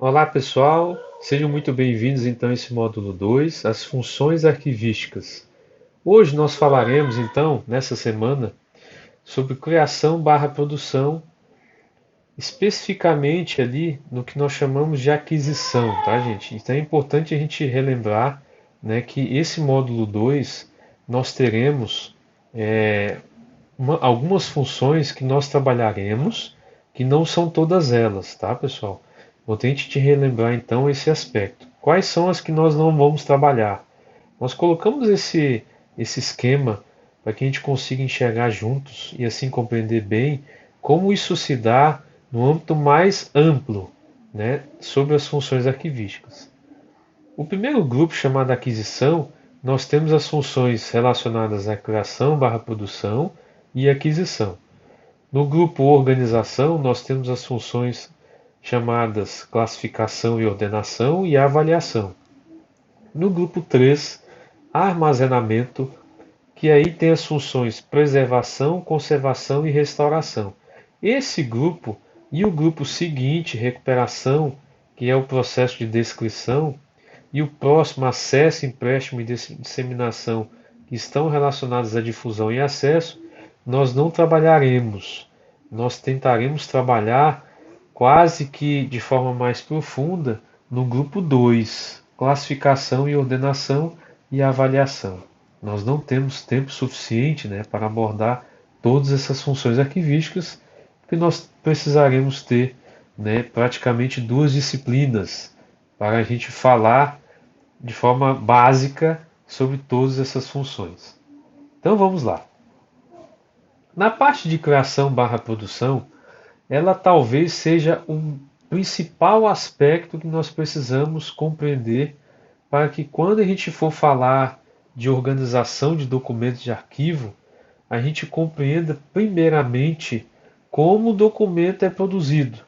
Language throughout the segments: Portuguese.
Olá pessoal, sejam muito bem-vindos então a esse módulo 2, as funções arquivísticas. Hoje nós falaremos então, nessa semana, sobre criação barra produção, especificamente ali no que nós chamamos de aquisição, tá gente? Então é importante a gente relembrar, né, que esse módulo 2 nós teremos algumas funções que nós trabalharemos, que não são todas elas, tá, pessoal? Vou tentar te relembrar então esse aspecto. Quais são as que nós não vamos trabalhar? Nós colocamos esse esquema para que a gente consiga enxergar juntos e assim compreender bem como isso se dá no âmbito mais amplo, né, sobre as funções arquivísticas. O primeiro grupo, chamado aquisição, nós temos as funções relacionadas à criação barra produção e aquisição. No grupo organização, nós temos as funções chamadas classificação e ordenação e avaliação. No grupo 3, armazenamento, que aí tem as funções preservação, conservação e restauração. Esse grupo e o grupo seguinte, recuperação, que é o processo de descrição, e o próximo, acesso, empréstimo e disseminação, que estão relacionados à difusão e acesso, nós não trabalharemos. Nós tentaremos trabalhar quase que de forma mais profunda no grupo 2, classificação e ordenação e avaliação. Nós não temos tempo suficiente, né, para abordar todas essas funções arquivísticas, porque nós precisaremos ter, né, praticamente duas disciplinas para a gente falar de forma básica sobre todas essas funções. Então vamos lá. Na parte de criação barra produção, ela talvez seja o principal aspecto que nós precisamos compreender para que quando a gente for falar de organização de documentos de arquivo, a gente compreenda primeiramente como o documento é produzido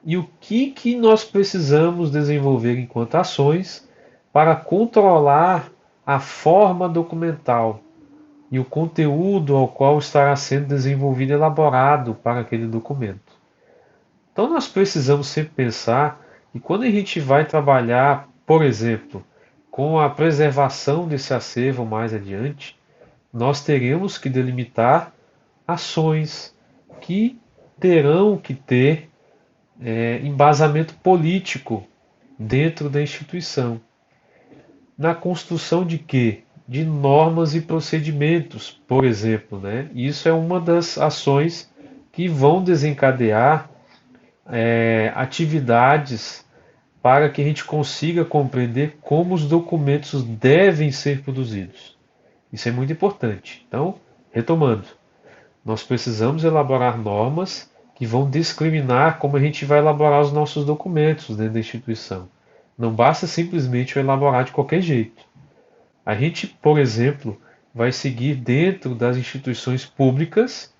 e o que nós precisamos desenvolver enquanto ações para controlar a forma documental e o conteúdo ao qual estará sendo desenvolvido e elaborado para aquele documento. Então nós precisamos sempre pensar que quando a gente vai trabalhar, por exemplo, com a preservação desse acervo mais adiante, nós teremos que delimitar ações que terão que ter embasamento político dentro da instituição. Na construção de quê? De normas e procedimentos, por exemplo, né? Isso é uma das ações que vão desencadear atividades para que a gente consiga compreender como os documentos devem ser produzidos. Isso é muito importante. Então, retomando, nós precisamos elaborar normas que vão discriminar como a gente vai elaborar os nossos documentos dentro da instituição. Não basta simplesmente elaborar de qualquer jeito. A gente, por exemplo, vai seguir dentro das instituições públicas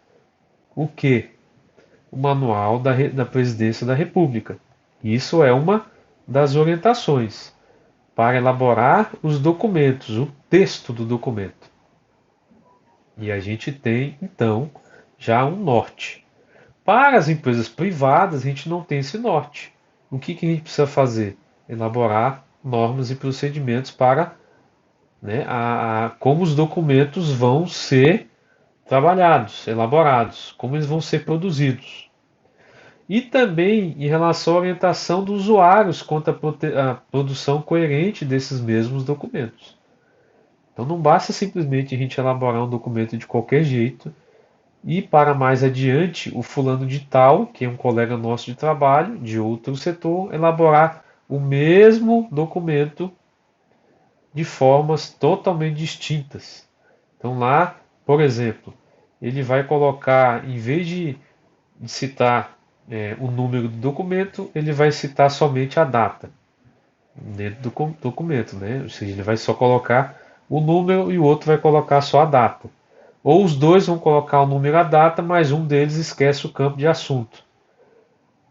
o que? O manual da Presidência da República. Isso é uma das orientações para elaborar os documentos, o texto do documento. E a gente tem, então, já um norte. Para as empresas privadas, a gente não tem esse norte. O que a gente precisa fazer? Elaborar normas e procedimentos para, né, como os documentos vão ser trabalhados, elaborados, como eles vão ser produzidos. E também em relação à orientação dos usuários quanto à produção coerente desses mesmos documentos. Então não basta simplesmente a gente elaborar um documento de qualquer jeito e para mais adiante o fulano de tal, que é um colega nosso de trabalho, de outro setor, elaborar o mesmo documento de formas totalmente distintas. Então lá, por exemplo, ele vai colocar, em vez de citar o número do documento, ele vai citar somente a data dentro do documento, né? Ou seja, ele vai só colocar o número e o outro vai colocar só a data. Ou os dois vão colocar o número e a data, mas um deles esquece o campo de assunto.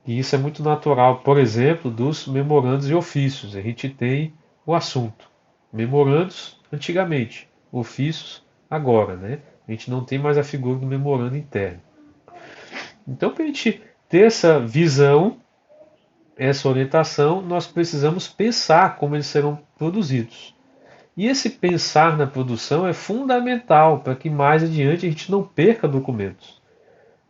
E isso é muito natural, por exemplo, dos memorandos e ofícios. A gente tem o assunto. Memorandos, antigamente. Ofícios, agora, né? A gente não tem mais a figura do memorando interno. Então, para a gente ter essa visão, essa orientação, nós precisamos pensar como eles serão produzidos. E esse pensar na produção é fundamental para que mais adiante a gente não perca documentos,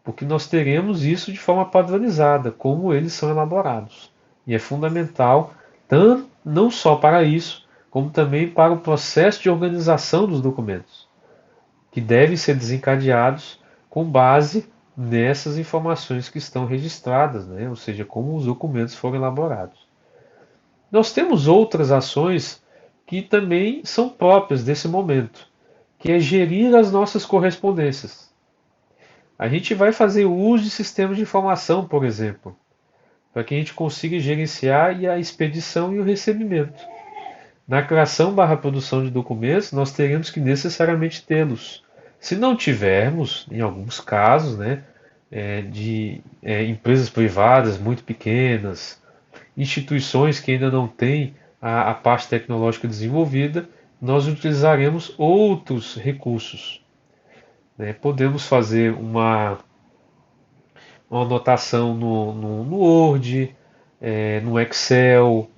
porque nós teremos isso de forma padronizada, como eles são elaborados. E é fundamental, não só para isso, como também para o processo de organização dos documentos, que devem ser desencadeados com base nessas informações que estão registradas, né? Ou seja, como os documentos foram elaborados. Nós temos outras ações que também são próprias desse momento, que é gerir as nossas correspondências. A gente vai fazer uso de sistemas de informação, por exemplo, para que a gente consiga gerenciar a expedição e o recebimento. Na criação barra produção de documentos, nós teremos que necessariamente tê-los. Se não tivermos, em alguns casos, né, empresas privadas muito pequenas, instituições que ainda não têm a parte tecnológica desenvolvida, nós utilizaremos outros recursos. Né? Podemos fazer uma anotação no Word, no Excel,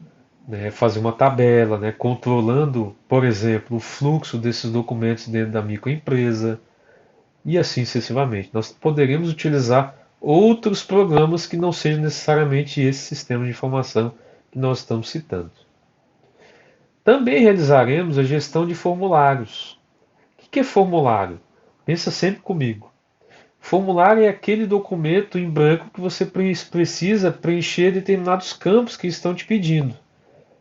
né? Fazer uma tabela, né? Controlando, por exemplo, o fluxo desses documentos dentro da microempresa e assim sucessivamente. Nós poderíamos utilizar outros programas que não sejam necessariamente esse sistema de informação que nós estamos citando. Também realizaremos a gestão de formulários. O que é formulário? Pensa sempre comigo. Formulário é aquele documento em branco que você precisa preencher determinados campos que estão te pedindo.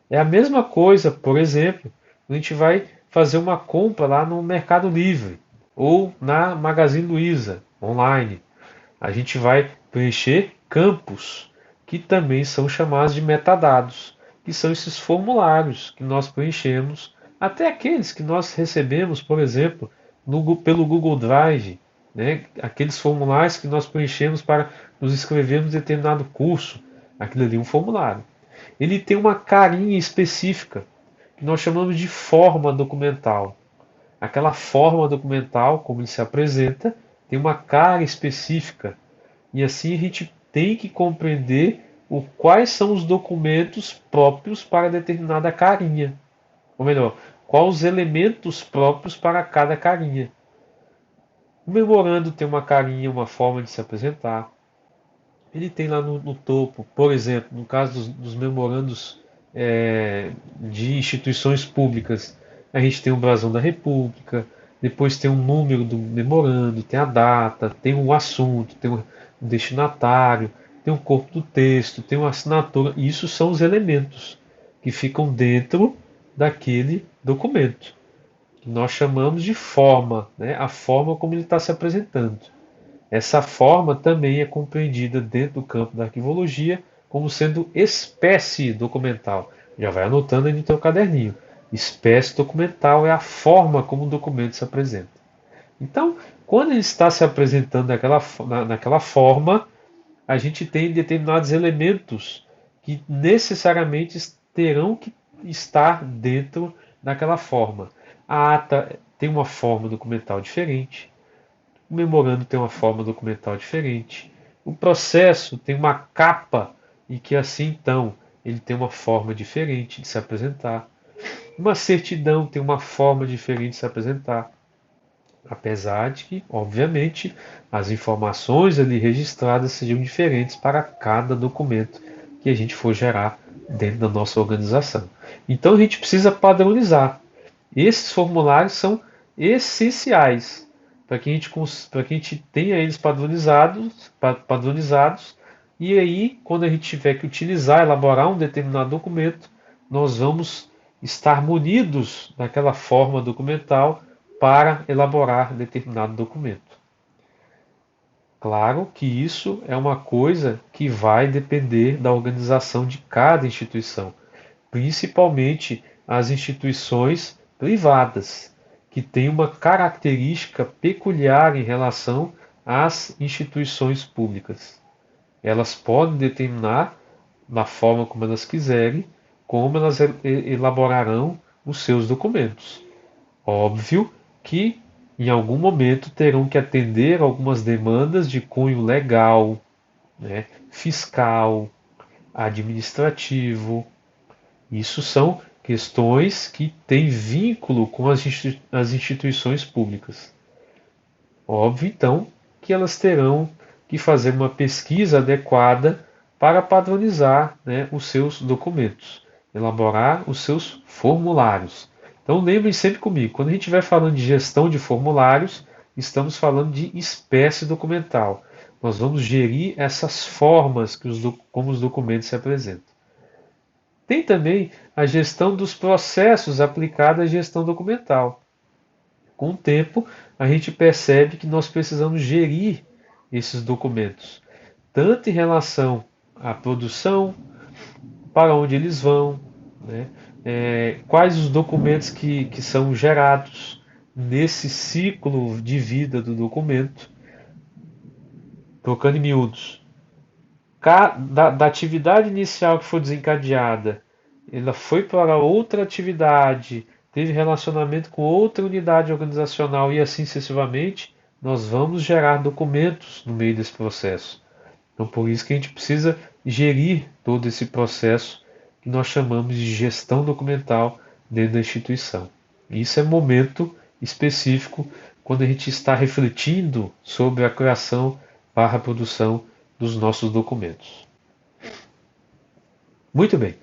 É a mesma coisa, por exemplo, a gente vai fazer uma compra lá no Mercado Livre ou na Magazine Luiza, online. A gente vai preencher campos, que também são chamados de metadados, que são esses formulários que nós preenchemos, até aqueles que nós recebemos, por exemplo, pelo Google Drive, né? Aqueles formulários que nós preenchemos para nos inscrevermos em determinado curso, aquilo ali é um formulário. Ele tem uma carinha específica, que nós chamamos de forma documental. Aquela forma documental, como ele se apresenta, tem uma cara específica. E assim a gente tem que compreender quais são os documentos próprios para determinada carinha. Ou melhor, quais os elementos próprios para cada carinha. O memorando tem uma carinha, uma forma de se apresentar. Ele tem lá no topo, por exemplo, no caso dos memorandos de instituições públicas, a gente tem o brasão da República, depois tem o número do memorando, tem a data, tem o assunto, tem o destinatário, tem o corpo do texto, tem uma assinatura. Isso são os elementos que ficam dentro daquele documento, que nós chamamos de forma, né? A forma como ele está se apresentando. Essa forma também é compreendida dentro do campo da arquivologia como sendo espécie documental. Já vai anotando aí no teu caderninho. Espécie documental é a forma como o documento se apresenta. Então, quando ele está se apresentando naquela forma, a gente tem determinados elementos que necessariamente terão que estar dentro daquela forma. A ata tem uma forma documental diferente. O memorando tem uma forma documental diferente. O processo tem uma capa e que assim então ele tem uma forma diferente de se apresentar. Uma certidão tem uma forma diferente de se apresentar. Apesar de que, obviamente, as informações ali registradas sejam diferentes para cada documento que a gente for gerar dentro da nossa organização. Então a gente precisa padronizar. Esses formulários são essenciais para que a gente tenha eles padronizados, e aí, quando a gente tiver que utilizar, elaborar um determinado documento, nós vamos estar munidos daquela forma documental para elaborar determinado documento. Claro que isso é uma coisa que vai depender da organização de cada instituição, principalmente as instituições privadas, que têm uma característica peculiar em relação às instituições públicas. Elas podem determinar, da forma como elas quiserem, como elas elaborarão os seus documentos. Óbvio que em algum momento terão que atender algumas demandas de cunho legal, né, fiscal, administrativo. Isso são questões que têm vínculo com as instituições públicas. Óbvio, então, que elas terão que fazer uma pesquisa adequada para padronizar, né, os seus documentos, elaborar os seus formulários. Então lembrem sempre comigo, quando a gente estiver falando de gestão de formulários, estamos falando de espécie documental. Nós vamos gerir essas formas como os documentos se apresentam. Tem também a gestão dos processos aplicada à gestão documental. Com o tempo, a gente percebe que nós precisamos gerir esses documentos, tanto em relação à produção, para onde eles vão, né? Quais os documentos que são gerados nesse ciclo de vida do documento, trocando em miúdos. Da atividade inicial que foi desencadeada, ela foi para outra atividade, teve relacionamento com outra unidade organizacional e assim sucessivamente, nós vamos gerar documentos no meio desse processo. Então, por isso que a gente precisa gerir todo esse processo que nós chamamos de gestão documental dentro da instituição. Isso é momento específico quando a gente está refletindo sobre a criação barra produção dos nossos documentos. Muito bem.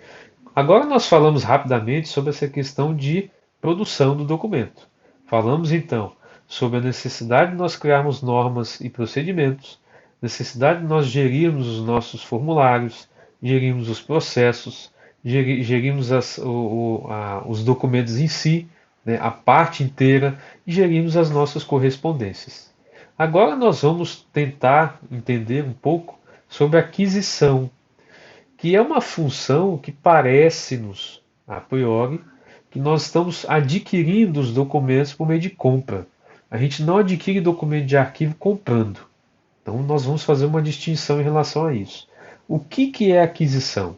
Agora nós falamos rapidamente sobre essa questão de produção do documento. Falamos então sobre a necessidade de nós criarmos normas e procedimentos, necessidade de nós gerirmos os nossos formulários, gerirmos os processos, gerirmos os documentos em si, né, a parte inteira, e gerirmos as nossas correspondências. Agora nós vamos tentar entender um pouco sobre aquisição, que é uma função que parece-nos, a priori, que nós estamos adquirindo os documentos por meio de compra. A gente não adquire documento de arquivo comprando. Então nós vamos fazer uma distinção em relação a isso. O que é aquisição?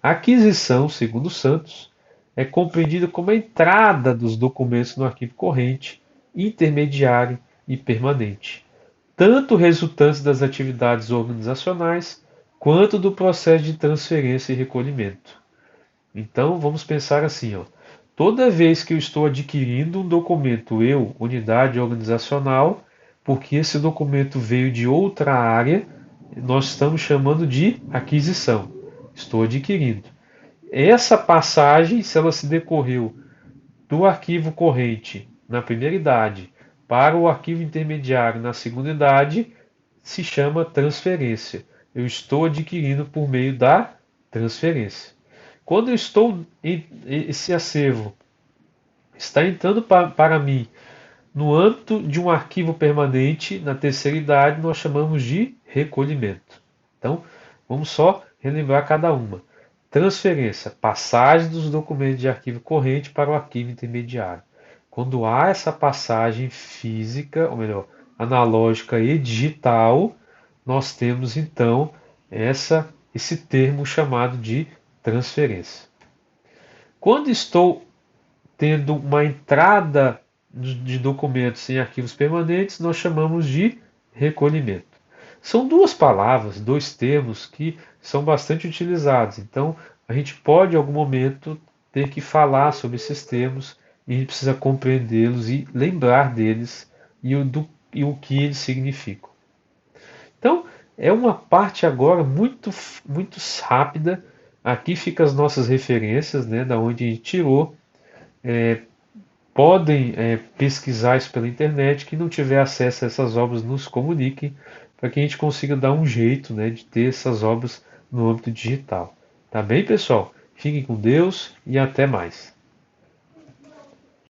A aquisição, segundo Santos, é compreendida como a entrada dos documentos no arquivo corrente, intermediário e permanente, tanto resultantes das atividades organizacionais, quanto do processo de transferência e recolhimento. Então vamos pensar assim, ó. Toda vez que eu estou adquirindo um documento, unidade organizacional, porque esse documento veio de outra área, nós estamos chamando de aquisição. Estou adquirindo. Essa passagem, se ela se decorreu do arquivo corrente na primeira idade para o arquivo intermediário na segunda idade, se chama transferência. Eu estou adquirindo por meio da transferência. Quando eu estou esse acervo está entrando para mim no âmbito de um arquivo permanente na terceira idade, nós chamamos de recolhimento. Então, vamos só relembrar cada uma. Transferência, passagem dos documentos de arquivo corrente para o arquivo intermediário. Quando há essa passagem física, ou melhor, analógica e digital, nós temos então esse termo chamado de transferência. Quando estou tendo uma entrada de documentos em arquivos permanentes, nós chamamos de recolhimento. São duas palavras, dois termos que são bastante utilizados. Então, a gente pode, em algum momento, ter que falar sobre esses termos e a gente precisa compreendê-los e lembrar deles e o que eles significam. Então, é uma parte agora muito, muito rápida. Aqui ficam as nossas referências, né, da onde a gente tirou. Podem pesquisar isso pela internet. Quem não tiver acesso a essas obras, nos comuniquem para que a gente consiga dar um jeito, né, de ter essas obras no âmbito digital. Tá bem, pessoal? Fiquem com Deus e até mais.